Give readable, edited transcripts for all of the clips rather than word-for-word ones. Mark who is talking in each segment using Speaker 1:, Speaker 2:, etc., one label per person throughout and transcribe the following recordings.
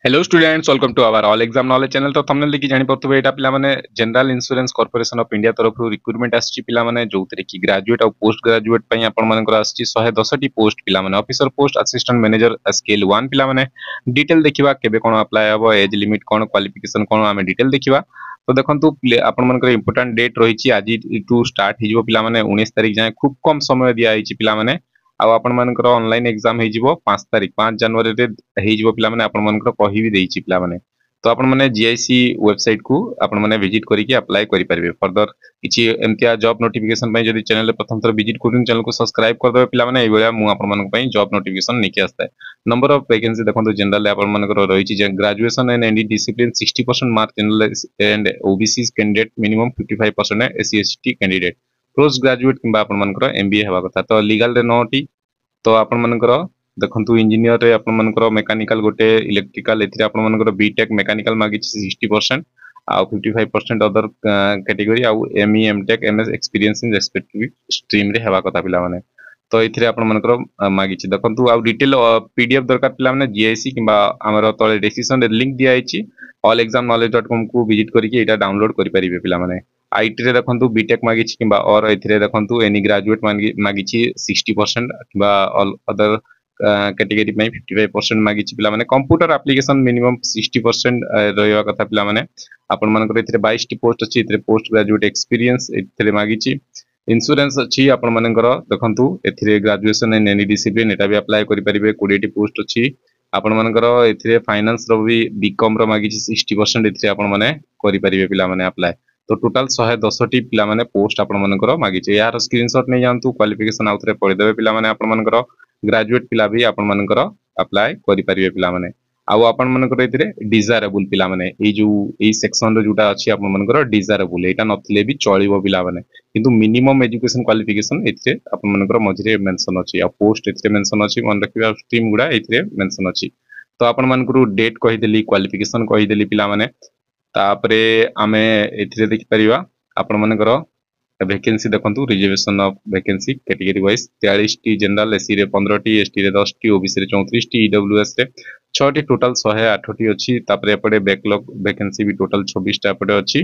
Speaker 1: Hello students, welcome to our all exam knowledge channel. तो thumbnail देखि जानि पड़थबे एटा पिला माने general insurance corporation of India तरफ रिक्रूटमेंट आछि पिला माने जोतरे कि ग्रेजुएट और पोस्ट ग्रेजुएट पई आपण मानकर आछि 110 टी पोस्ट पिला माने officer post assistant manager scale 1 पिला माने डिटेल देखिबा केबे कोन अप्लाई हबो एज लिमिट कोन क्वालिफिकेशन कोन आमे डिटेल देखिबा। तो देखंतु आपण मानकर इंपोर्टेंट डेट रहिछि आज टू स्टार्ट हिजबो पिला माने 19 तारिख जाय खूब कम समय दिया आइछि पिला माने आ आपण मानकर ऑनलाइन एग्जाम हेजिवो 5 तारिख 5 जनवरी रे हेजिवो पिला माने आपण मानकर कहि भी देइछि पिला माने। तो आपण माने जीआईसी वेबसाइट को आपण माने विजिट करिके अप्लाई करि परिबे। फर्दर किछि एमतिया जॉब नोटिफिकेशन पई जदि चैनल रे प्रथम थर विजिट करूं चैनल को सब्सक्राइब कर देबे पिला माने। एइ बेला मु आपण मानक पई जॉब नोटिफिकेशन निके आस्ता है। नंबर ऑफ वैकेंसी देखंतु जनरल आपण मानकर रहिछि जे graduation in any discipline 60% mark general and OBC candidate minimum 55% SC ST candidate post graduate किंबा आपण मानकर एमबीए हेबा कथा। तो लीगल रे नोटी तो आपण मानकर देखंतु इंजीनियर रे आपण मानकर मेकानिकल गोटे इलेक्ट्रिकल एथिरे आपण मानकर बीटेक मेकानिकल मागी 60% आ 55% अदर कैटेगरी आ ME MTech MS experience in respective stream रे हेबा कथा पिला माने। तो एथिरे आपण मानकर मागी छी देखंतु आ डिटेल पीडीएफ दरकार पिला माने जीआईसी किंबा हमर तळे डिस्क्रिप्शन रे लिंक दिया आइछि allexamknowledge.com को विजिट करिके एटा डाउनलोड करि परिबे पिला माने। आईटी रे देखंतु बीटेक मागी छी किंबा और एथिरे देखंतु एनी ग्रेजुएट मागी छी 60% किंबा ऑल अदर कैटेगरी में 55% मागी पिला माने। कंप्यूटर एप्लीकेशन मिनिमम 60% रहइवा कथा पिला माने। आपण मानकर एथिरे 22 टी पोस्ट अछि एथिरे पोस्ट ग्रेजुएट एक्सपीरियंस एथिरे मागी इंश्योरेंस अछि आपण मानकर देखंतु एथिरे ग्रेजुएशन इन एनी डिसिप्लिन एटा भी अप्लाई करि परिबे। 20 टी पोस्ट अछि आपण मानकर एथिरे फाइनेंस रो भी बीकॉम रो मागी 60% एथिरे आपण माने करि परिबे पिला माने अप्लाई। तो टोटाल 110 टी पिला माने पोस्ट आपण मानकर मागी यार स्क्रीनशॉट नै जानतु क्वालिफिकेशन आउथरे पढि देबे पिला माने। आपण मानकर ग्रेजुएट पिला भी आपण मानकर अप्लाई करि परिबे पिला माने। आउ आपण मानकर एथिरे डिजायरेबल पिला माने ए जो ए सेक्शन रो जुटा अछि आपण मानकर डिजायरेबल एटा नथिले भी चलिबो पिला माने। किंतु मिनिमम एजुकेशन क्वालिफिकेशन एथिरे आपण मानकर मझिरे मेंशन अछि आ पोस्ट एथिरे मेंशन अछि मन रखिबा स्ट्रीम गुडा एथिरे मेंशन अछि। तो आपण मानकर डेट कहि देली क्वालिफिकेशन कहि देली पिला माने। तापरे आमे एथिरे देखि परिबा आपण मानकर वैकेंसी देखंतु reservation of vacancy category wise 43 T general SC रे 15 टी एसटी रे 10 टी ओबीसी रे 34 टी ईडब्ल्यूएस रे 6 टी टोटल 108 टी अछि। तापरे एपडे बैकलॉग वैकेंसी भी टोटल 24 टा एपडे अछि।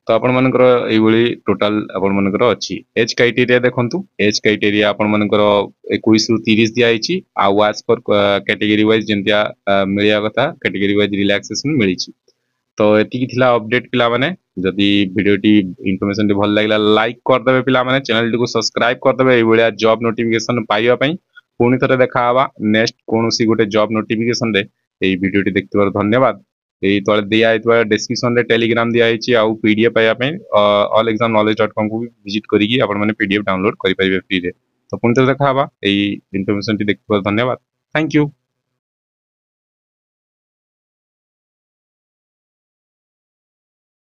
Speaker 1: तो आपण मानकर एई बळी टोटल आपण मानकर अछि। एज क्राइटेरिया देखंतु एज क्राइटेरिया आपण मानकर 21 रु 30 दिया आइछि आ वास पर कैटेगरी वाइज जेंतिया मिलिया कथा कैटेगरी वाइज रिलैक्सेशन मिलिछि। तो एतिकी थिला अपडेट पिला माने। जदि वीडियो टी इन्फॉर्मेशन टी भल लागला लाइक कर देबे पिला माने। चैनल टी को सब्सक्राइब कर देबे एई बळिया जॉब नोटिफिकेशन पाइबा पई। पुणी थरे देखा हवा नेक्स्ट कोनोसी गोटे जॉब नोटिफिकेशन रे। एई वीडियो टी देखथिबार धन्यवाद। एई तळे दिया आइतबा डिस्क्रिप्शन रे टेलीग्राम दिया आइछि आ पीडीएफ पाइबा पई allexamknowledge.com को विजिट करिकि आपण माने पीडीएफ डाउनलोड करि परिबे फ्री रे। तो पुणी थरे देखा हवा एई इन्फॉर्मेशन टी देखथिबार धन्यवाद। Thank you.